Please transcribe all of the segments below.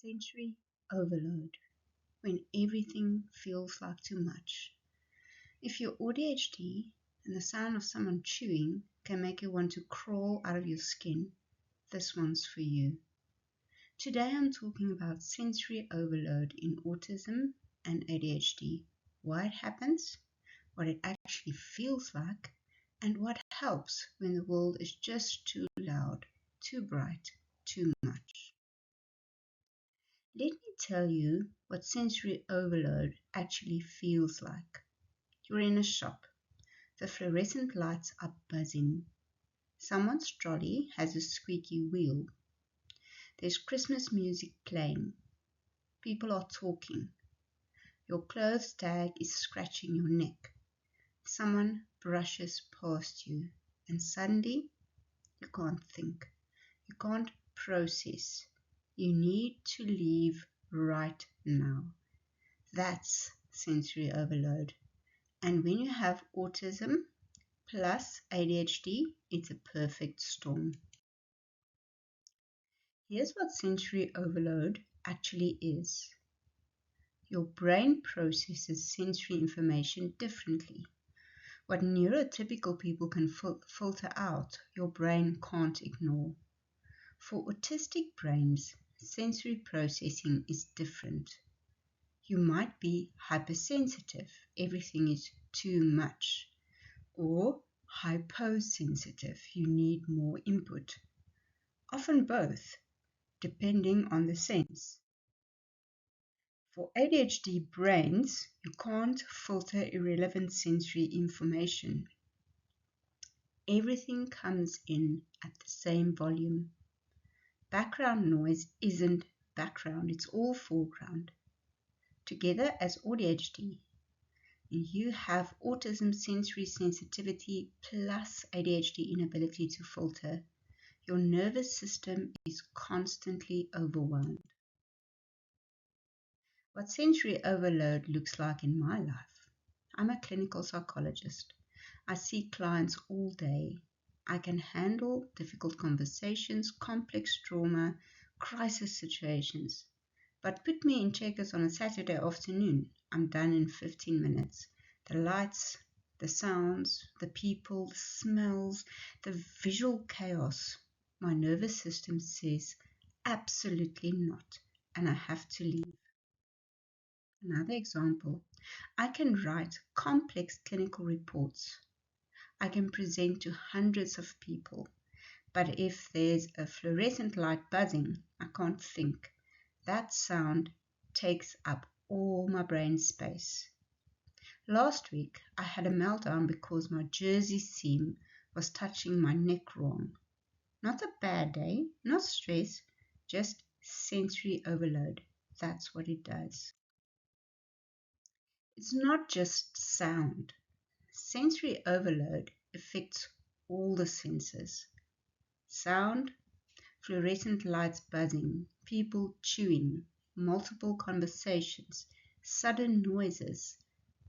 Sensory overload, when everything feels like too much. If you're ADHD and the sound of someone chewing can make you want to crawl out of your skin, this one's for you. Today I'm talking about sensory overload in autism and ADHD, why it happens, what it actually feels like, and what helps when the world is just too loud, too bright, too much. Let me tell you what sensory overload actually feels like. You're in a shop. The fluorescent lights are buzzing. Someone's trolley has a squeaky wheel. There's Christmas music playing. People are talking. Your clothes tag is scratching your neck. Someone brushes past you, and suddenly you can't think. You can't process. You need to leave right now. That's sensory overload. And when you have autism plus ADHD, it's a perfect storm. Here's what sensory overload actually is. Your brain processes sensory information differently. What neurotypical people can filter out, your brain can't ignore. For autistic brains, sensory processing is different. You might be hypersensitive, everything is too much, or hyposensitive, you need more input. Often both, depending on the sense. For ADHD brains, you can't filter irrelevant sensory information. Everything comes in at the same volume. Background noise isn't background, it's all foreground. Together as AuDHD, you have autism sensory sensitivity plus ADHD inability to filter. Your nervous system is constantly overwhelmed. What sensory overload looks like in my life. I'm a clinical psychologist. I see clients all day. I can handle difficult conversations, complex trauma, crisis situations. But put me in Checkers on a Saturday afternoon, I'm done in 15 minutes. The lights, the sounds, the people, the smells, the visual chaos. My nervous system says absolutely not, and I have to leave. Another example, I can write complex clinical reports. I can present to hundreds of people, but if there's a fluorescent light buzzing, I can't think. That sound takes up all my brain space. Last week, I had a meltdown because my jersey seam was touching my neck wrong. Not a bad day, not stress, just sensory overload. That's what it does. It's not just sound. Sensory overload affects all the senses. Sound, fluorescent lights buzzing, people chewing, multiple conversations, sudden noises,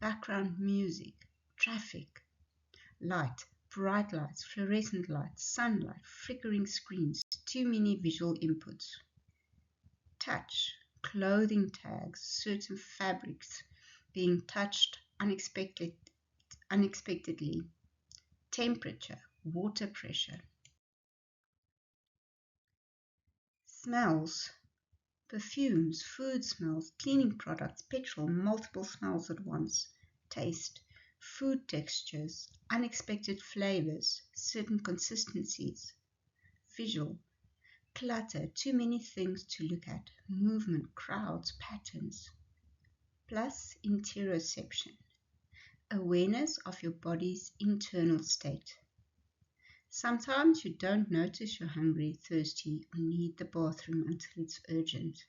background music, traffic, light, bright lights, fluorescent lights, sunlight, flickering screens, too many visual inputs. Touch, clothing tags, certain fabrics being touched unexpectedly, temperature, water pressure. Smells, perfumes, food smells, cleaning products, petrol, multiple smells at once, taste, food textures, unexpected flavors, certain consistencies, visual, clutter, too many things to look at, movement, crowds, patterns, plus interoception, awareness of your body's internal state. Sometimes you don't notice you're hungry, thirsty, or need the bathroom until it's urgent.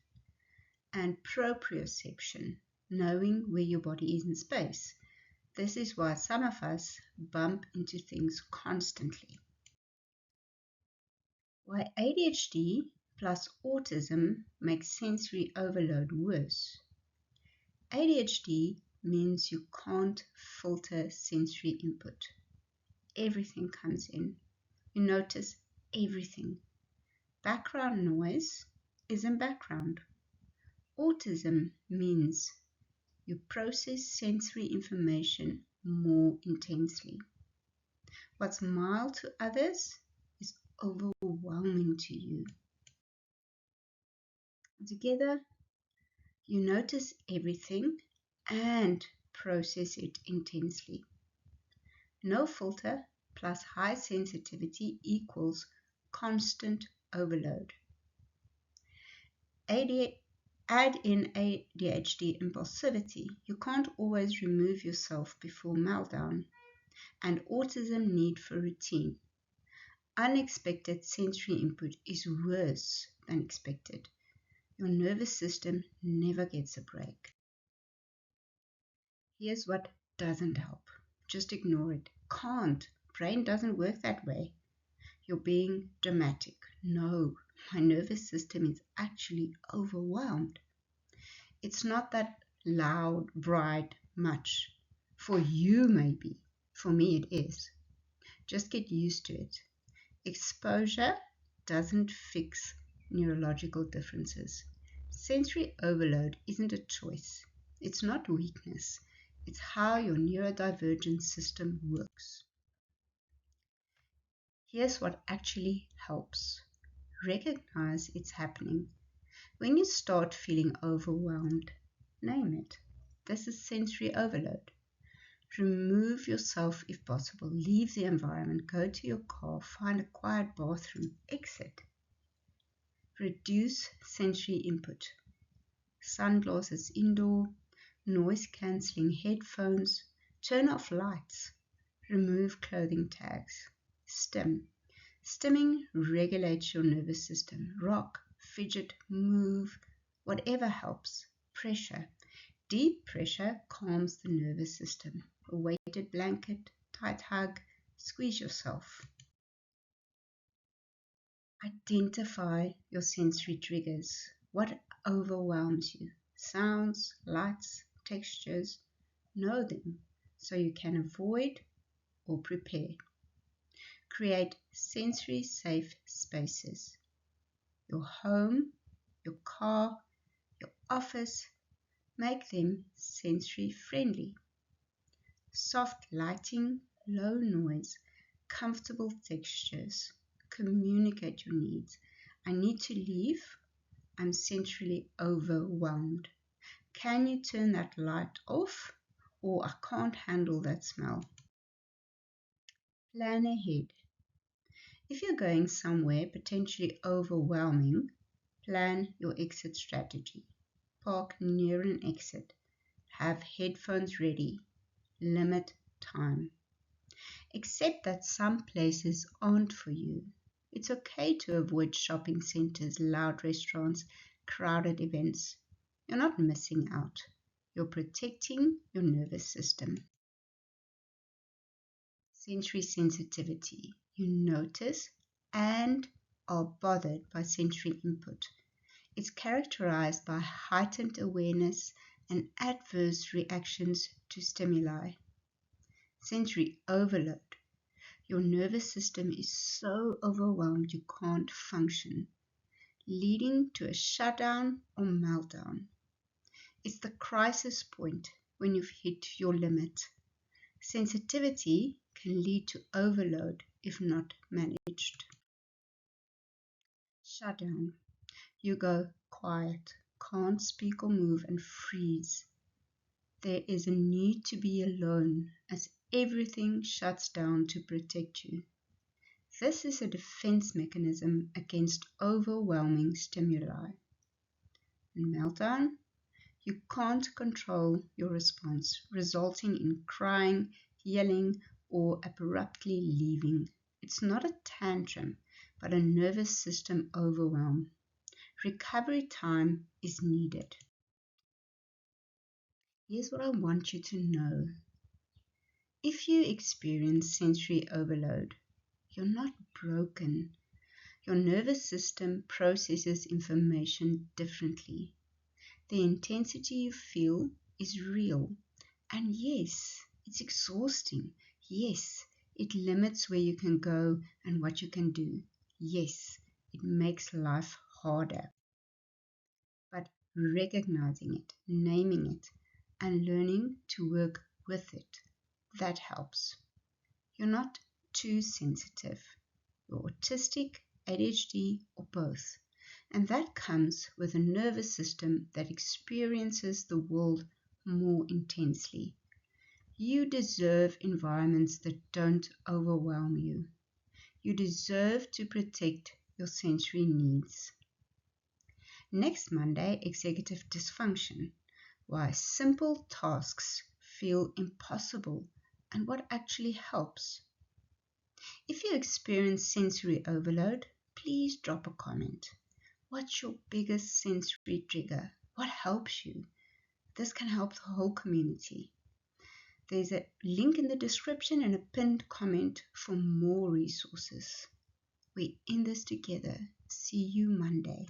And proprioception, knowing where your body is in space. This is why some of us bump into things constantly. Why ADHD plus autism makes sensory overload worse. ADHD means you can't filter sensory input. Everything comes in. You notice everything. Background noise isn't background. Autism means you process sensory information more intensely. What's mild to others is overwhelming to you. Together, you notice everything and process it intensely. No filter plus high sensitivity equals constant overload. Add in ADHD impulsivity. You can't always remove yourself before meltdown. And autism need for routine. Unexpected sensory input is worse than expected. Your nervous system never gets a break. Here's what doesn't help. Just ignore it. Can't. Brain doesn't work that way. You're being dramatic. No, my nervous system is actually overwhelmed. It's not that loud, bright, much. For you, maybe. For me, it is. Just get used to it. Exposure doesn't fix neurological differences. Sensory overload isn't a choice. It's not weakness. It's how your neurodivergent system works. Here's what actually helps. Recognize it's happening. When you start feeling overwhelmed, name it. This is sensory overload. Remove yourself if possible. Leave the environment. Go to your car. Find a quiet bathroom. Exit. Reduce sensory input. Sunglasses indoor. Noise-cancelling headphones. Turn off lights. Remove clothing tags. Stim. Stimming regulates your nervous system. Rock, fidget, move, whatever helps. Pressure. Deep pressure calms the nervous system. A weighted blanket, tight hug, squeeze yourself. Identify your sensory triggers. What overwhelms you? Sounds, lights, textures. Know them so you can avoid or prepare. Create sensory safe spaces. Your home, your car, your office, make them sensory friendly. Soft lighting, low noise, comfortable textures. Communicate your needs. I need to leave. I'm sensorily overwhelmed. Can you turn that light off? Or I can't handle that smell. Plan ahead. If you're going somewhere potentially overwhelming, plan your exit strategy. Park near an exit. Have headphones ready. Limit time. Accept that some places aren't for you. It's okay to avoid shopping centers, loud restaurants, crowded events. You're not missing out. You're protecting your nervous system. Sensory sensitivity. You notice and are bothered by sensory input. It's characterized by heightened awareness and adverse reactions to stimuli. Sensory overload. Your nervous system is so overwhelmed you can't function, leading to a shutdown or meltdown. It's the crisis point when you've hit your limit. Sensitivity can lead to overload if not managed. Shutdown. You go quiet, can't speak or move, and freeze. There is a need to be alone as everything shuts down to protect you. This is a defense mechanism against overwhelming stimuli. In meltdown, you can't control your response, resulting in crying, yelling, or abruptly leaving. It's not a tantrum, but a nervous system overwhelm. Recovery time is needed. Here's what I want you to know. If you experience sensory overload, you're not broken. Your nervous system processes information differently. The intensity you feel is real. And yes, it's exhausting. Yes, it limits where you can go and what you can do. Yes, it makes life harder. But recognizing it, naming it, and learning to work with it. That helps. You're not too sensitive. You're autistic, ADHD, or both. And that comes with a nervous system that experiences the world more intensely. You deserve environments that don't overwhelm you. You deserve to protect your sensory needs. Next Monday, executive dysfunction. Why simple tasks feel impossible and what actually helps. If you experience sensory overload, please drop a comment. What's your biggest sensory trigger? What helps you? This can help the whole community. There's a link in the description and a pinned comment for more resources. We're in this together. See you Monday.